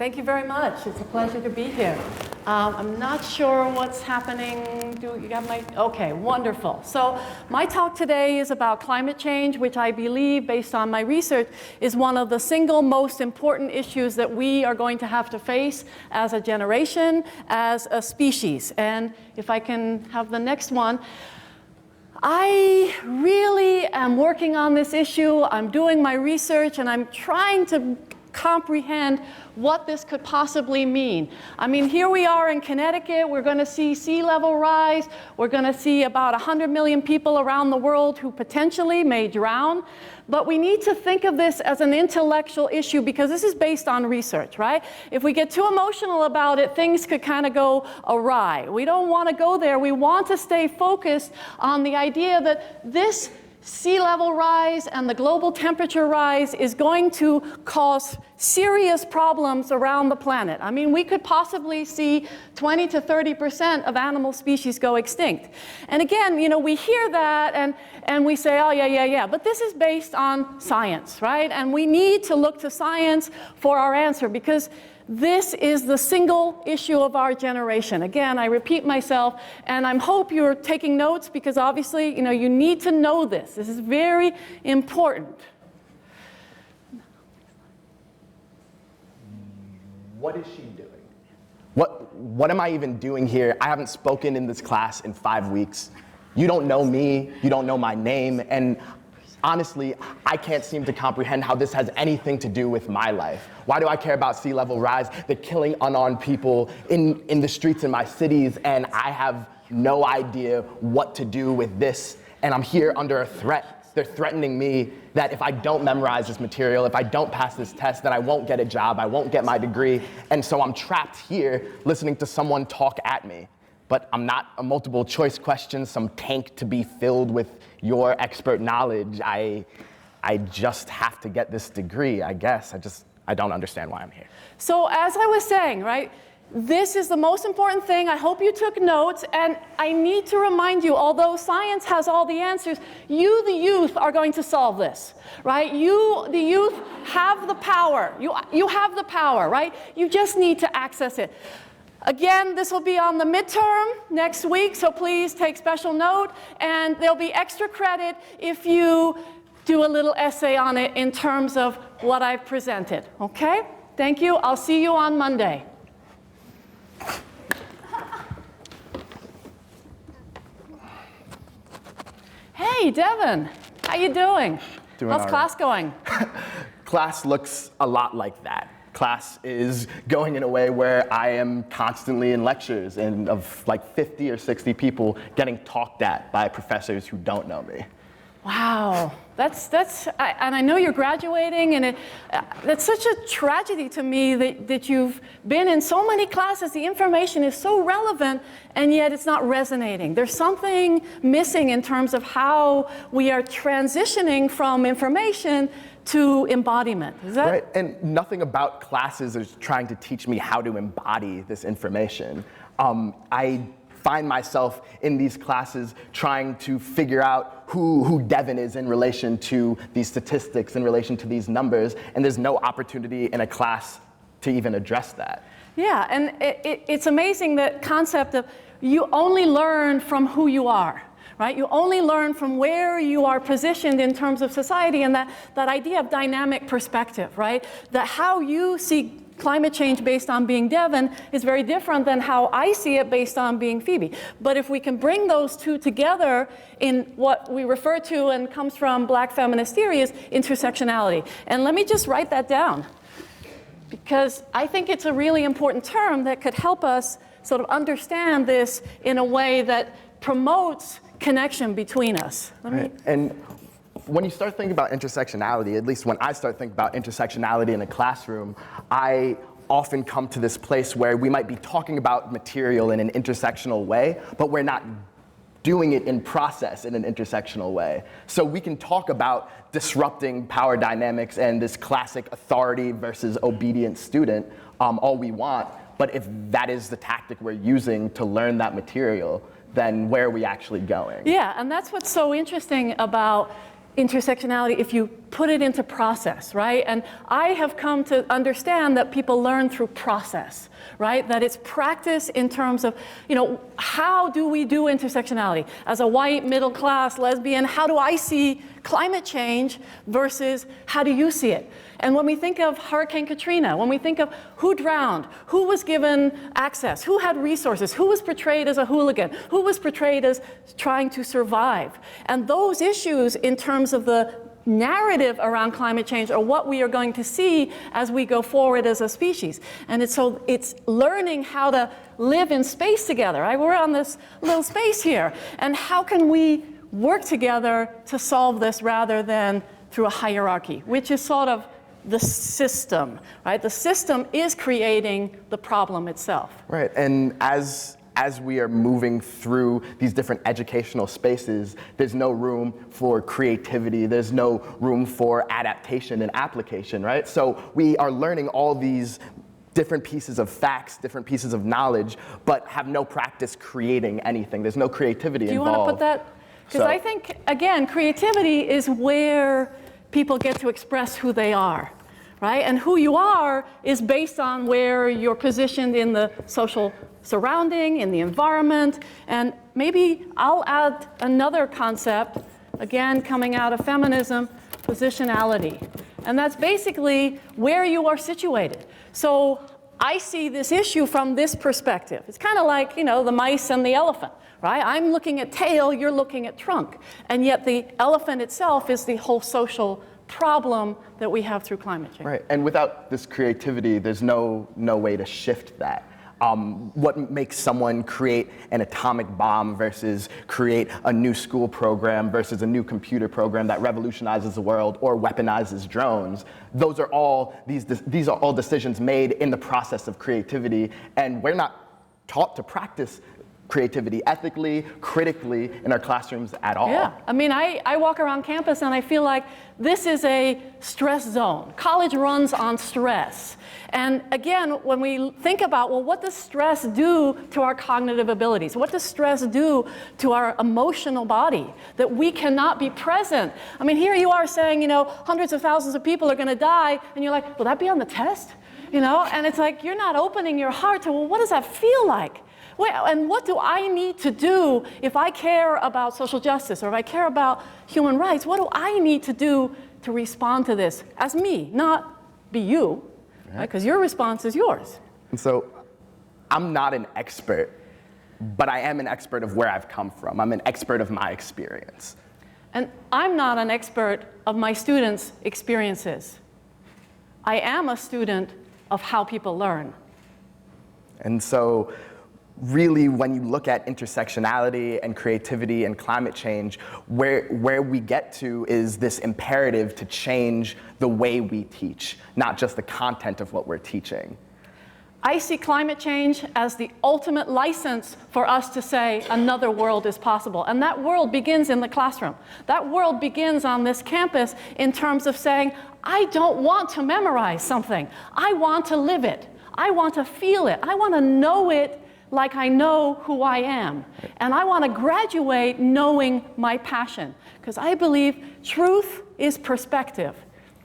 Thank you very much. It's a pleasure to be here. I'm not sure what's happening. Do you got my, okay, wonderful. So my talk today is about climate change, which I believe, based on my research, is one of the single most important issues that we are going to have to face as a generation, as a species. And if I can have the next one. I really am working on this issue. I'm doing my research, and I'm trying to comprehend what this could possibly mean. I mean, here we are in Connecticut. We're going to see sea level rise. We're going to see about 100 million people around the world who potentially may drown. But we need to think of this as an intellectual issue because this is based on research, right? If we get too emotional about it, things could kind of go awry. We don't want to go there. We want to stay focused on the idea that this sea level rise and the global temperature rise is going to cause serious problems around the planet. I mean, we could possibly see 20 to 30% of animal species go extinct. And again, you know, we hear that and we say, oh, yeah. But this is based on science, right? And we need to look to science for our answer because this is the single issue of our generation. Again, I repeat myself, and I hope you're taking notes because obviously, you know, you need to know this. This is very important. What is she doing? What am I even doing here? I haven't spoken in this class in 5 weeks. You don't know me, you don't know my name, and honestly, I can't seem to comprehend how this has anything to do with my life. Why do I care about sea level rise? They're killing unarmed people in the streets in my cities, and I have no idea what to do with this. And I'm here under a threat. They're threatening me that if I don't memorize this material, if I don't pass this test, then I won't get a job, I won't get my degree. And so I'm trapped here listening to someone talk at me. But I'm not a multiple choice question, some tank to be filled with your expert knowledge. I just have to get this degree, I guess. I don't understand why I'm here. So as I was saying, right, this is the most important thing. I hope you took notes, and I need to remind you, although science has all the answers, you, the youth, are going to solve this, right? You, the youth, have the power. You have the power, right? You just need to access it. Again, this will be on the midterm next week, so please take special note, and there'll be extra credit if you do a little essay on it in terms of what I've presented, okay? Thank you. I'll see you on Monday. Hey, Devin, how you doing? How's class going? Class looks a lot like that. Class is going in a way where I am constantly in lectures and of like 50 or 60 people getting talked at by professors who don't know me. Wow, and I know you're graduating, and that's such a tragedy to me that you've been in so many classes, the information is so relevant, and yet it's not resonating. There's something missing in terms of how we are transitioning from information to embodiment. Is that right? And nothing about classes is trying to teach me how to embody this information. I find myself in these classes trying to figure out who Devin is in relation to these statistics, in relation to these numbers, and there's no opportunity in a class to even address that. Yeah, and it's amazing that concept of you only learn from who you are. Right? You only learn from where you are positioned in terms of society, and that idea of dynamic perspective, right? That how you see climate change based on being Devin is very different than how I see it based on being Phoebe. But if we can bring those two together in what we refer to and comes from Black feminist theory is intersectionality. And let me just write that down, because I think it's a really important term that could help us sort of understand this in a way that promotes connection between us. Right. And when you start thinking about intersectionality, at least when I start thinking about intersectionality in a classroom, I often come to this place where we might be talking about material in an intersectional way, but we're not doing it in process in an intersectional way. So we can talk about disrupting power dynamics and this classic authority versus obedient student all we want, but if that is the tactic we're using to learn that material, then where are we actually going? Yeah, and that's what's so interesting about intersectionality. If you put it into process, right? And I have come to understand that people learn through process, right? That it's practice in terms of, how do we do intersectionality? As a white, middle-class, lesbian, how do I see climate change versus how do you see it? And when we think of Hurricane Katrina, when we think of who drowned, who was given access, who had resources, who was portrayed as a hooligan, who was portrayed as trying to survive. And those issues in terms of the narrative around climate change are what we are going to see as we go forward as a species. And it's learning how to live in space together, right? We're on this little space here. And how can we work together to solve this rather than through a hierarchy, which is sort of the system, right? The system is creating the problem itself. Right, and as we are moving through these different educational spaces, there's no room for creativity, there's no room for adaptation and application, right? So we are learning all these different pieces of facts, different pieces of knowledge, but have no practice creating anything. There's no creativity involved. Do you want to put that? Because I think, again, creativity is where people get to express who they are, right? And who you are is based on where you're positioned in the social surrounding, in the environment. And maybe I'll add another concept, again, coming out of feminism, positionality. And that's basically where you are situated. So I see this issue from this perspective. It's kind of like, the mice and the elephant, right? I'm looking at tail, you're looking at trunk. And yet the elephant itself is the whole social problem that we have through climate change. Right, and without this creativity, there's no way to shift that. What makes someone create an atomic bomb versus create a new school program versus a new computer program that revolutionizes the world or weaponizes drones? These are all decisions made in the process of creativity, and we're not taught to practice creativity ethically, critically in our classrooms at all. Yeah, I mean, I walk around campus and I feel like this is a stress zone. College runs on stress. And again, when we think about, well, what does stress do to our cognitive abilities? What does stress do to our emotional body that we cannot be present? I mean, here you are saying, hundreds of thousands of people are going to die, and you're like, will that be on the test? And it's like, you're not opening your heart to, well, what does that feel like? Well, and what do I need to do if I care about social justice or if I care about human rights? What do I need to do to respond to this as me, not be you, right? Because your response is yours. And so I'm not an expert, but I am an expert of where I've come from. I'm an expert of my experience. And I'm not an expert of my students' experiences. I am a student of how people learn. And so really, when you look at intersectionality and creativity and climate change, where we get to is this imperative to change the way we teach, not just the content of what we're teaching. I see climate change as the ultimate license for us to say another world is possible. And that world begins in the classroom. That world begins on this campus in terms of saying, I don't want to memorize something. I want to live it. I want to feel it. I want to know it like I know who I am. And I want to graduate knowing my passion, because I believe truth is perspective.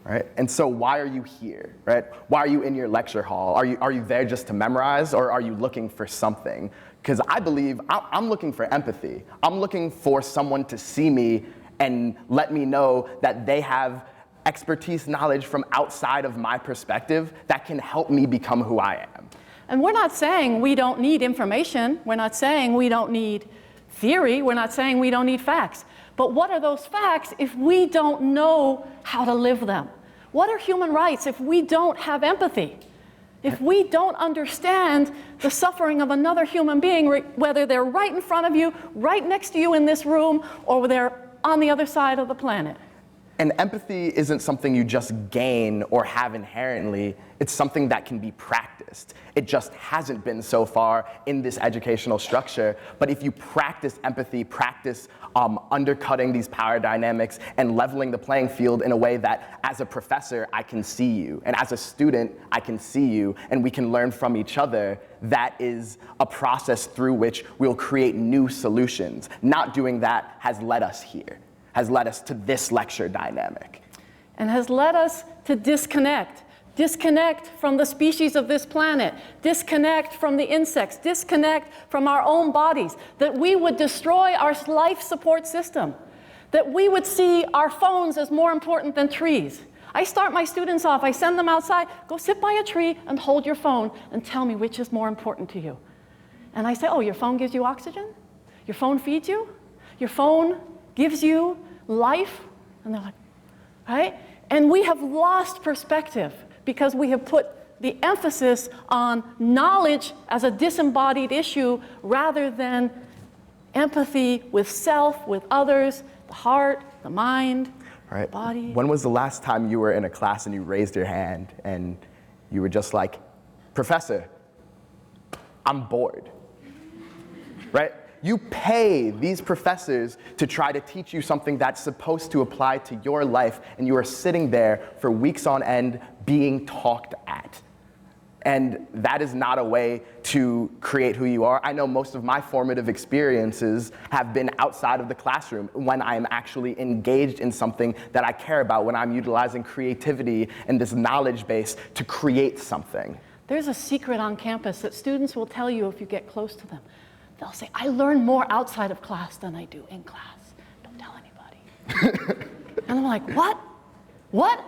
Right? And so why are you here, right? Why are you in your lecture hall? Are you there just to memorize, or are you looking for something? Because I believe I'm looking for empathy. I'm looking for someone to see me and let me know that they have expertise, knowledge from outside of my perspective that can help me become who I am. And we're not saying we don't need information. We're not saying we don't need theory. We're not saying we don't need facts. But what are those facts if we don't know how to live them? What are human rights if we don't have empathy? If we don't understand the suffering of another human being, whether they're right in front of you, right next to you in this room, or they're on the other side of the planet? And empathy isn't something you just gain or have inherently. It's something that can be practiced. It just hasn't been so far in this educational structure. But if you practice empathy, practice undercutting these power dynamics and leveling the playing field in a way that as a professor, I can see you. And as a student, I can see you. And we can learn from each other. That is a process through which we'll create new solutions. Not doing that has led us here, has led us to this lecture dynamic. and has led us to disconnect. Disconnect from the species of this planet, disconnect from the insects, disconnect from our own bodies, that we would destroy our life support system, that we would see our phones as more important than trees. I start my students off, I send them outside, go sit by a tree and hold your phone and tell me which is more important to you. And I say, oh, your phone gives you oxygen? Your phone feeds you? Your phone gives you life? And they're like, right? And we have lost perspective because we have put the emphasis on knowledge as a disembodied issue rather than empathy with self, with others, the heart, the mind, the body. When was the last time you were in a class and you raised your hand and you were just like, Professor, I'm bored, right? You pay these professors to try to teach you something that's supposed to apply to your life, and you are sitting there for weeks on end being talked at. And that is not a way to create who you are. I know most of my formative experiences have been outside of the classroom when I'm actually engaged in something that I care about, when I'm utilizing creativity and this knowledge base to create something. There's a secret on campus that students will tell you if you get close to them. They'll say, I learn more outside of class than I do in class. Don't tell anybody. And I'm like, what? What?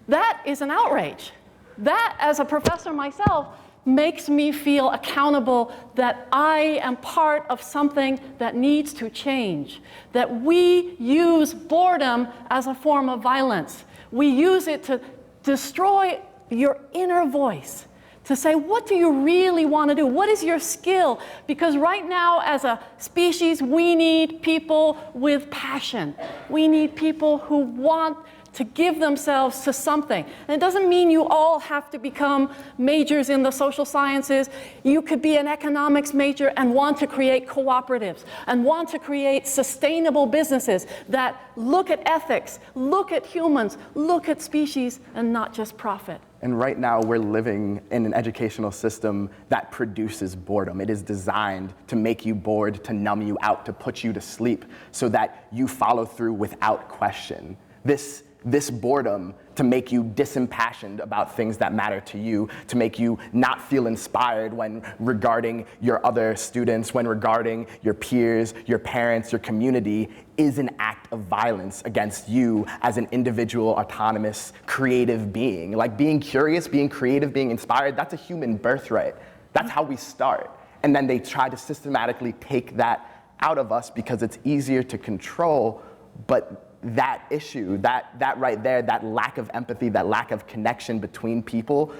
That is an outrage. That, as a professor myself, makes me feel accountable that I am part of something that needs to change. That we use boredom as a form of violence. We use it to destroy your inner voice. To say, what do you really want to do? What is your skill? Because right now, as a species, we need people with passion. We need people who want to give themselves to something. And it doesn't mean you all have to become majors in the social sciences. You could be an economics major and want to create cooperatives and want to create sustainable businesses that look at ethics, look at humans, look at species, and not just profit. And right now, we're living in an educational system that produces boredom. It is designed to make you bored, to numb you out, to put you to sleep, so that you follow through without question. This boredom to make you disimpassioned about things that matter to you, to make you not feel inspired when regarding your other students, when regarding your peers, your parents, your community, is an act of violence against you as an individual, autonomous, creative being. Like being curious, being creative, being inspired, that's a human birthright. That's how we start. And then they try to systematically take that out of us because it's easier to control, but that issue, that right there, that lack of empathy, that lack of connection between people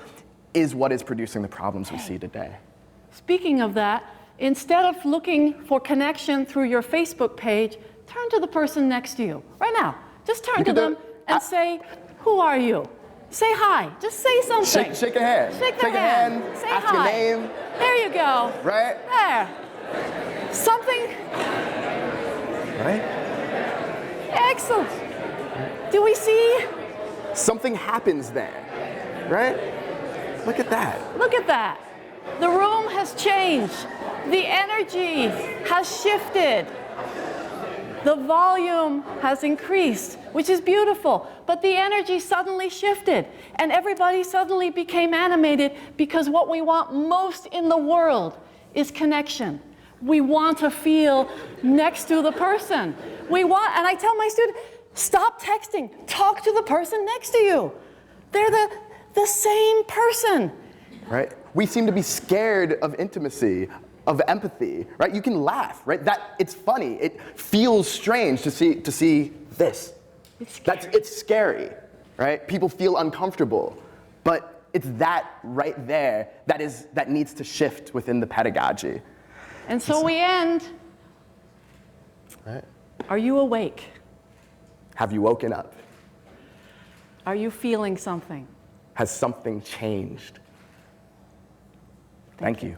is what is producing the problems we see today. Speaking of that, instead of looking for connection through your Facebook page, turn to the person next to you. Right now, just turn to them and say, who are you? Say hi, just say something. Shake a hand. Shake their hand. Say ask hi. your name. There you go. Right? There. Something. Right? Excellent. Do we see? Something happens there, right? Look at that. Look at that. The room has changed. The energy has shifted. The volume has increased, which is beautiful. But the energy suddenly shifted, and everybody suddenly became animated because what we want most in the world is connection. We want to feel next to the person. And I tell my students, stop texting, talk to the person next to you. They're the same person. Right? We seem to be scared of intimacy, of empathy, right? You can laugh, right? It's funny. It feels strange to see this. It's scary. It's scary, right? People feel uncomfortable, but it's that right there that needs to shift within the pedagogy. And so we end. Right. Are you awake? Have you woken up? Are you feeling something? Has something changed? Thank you.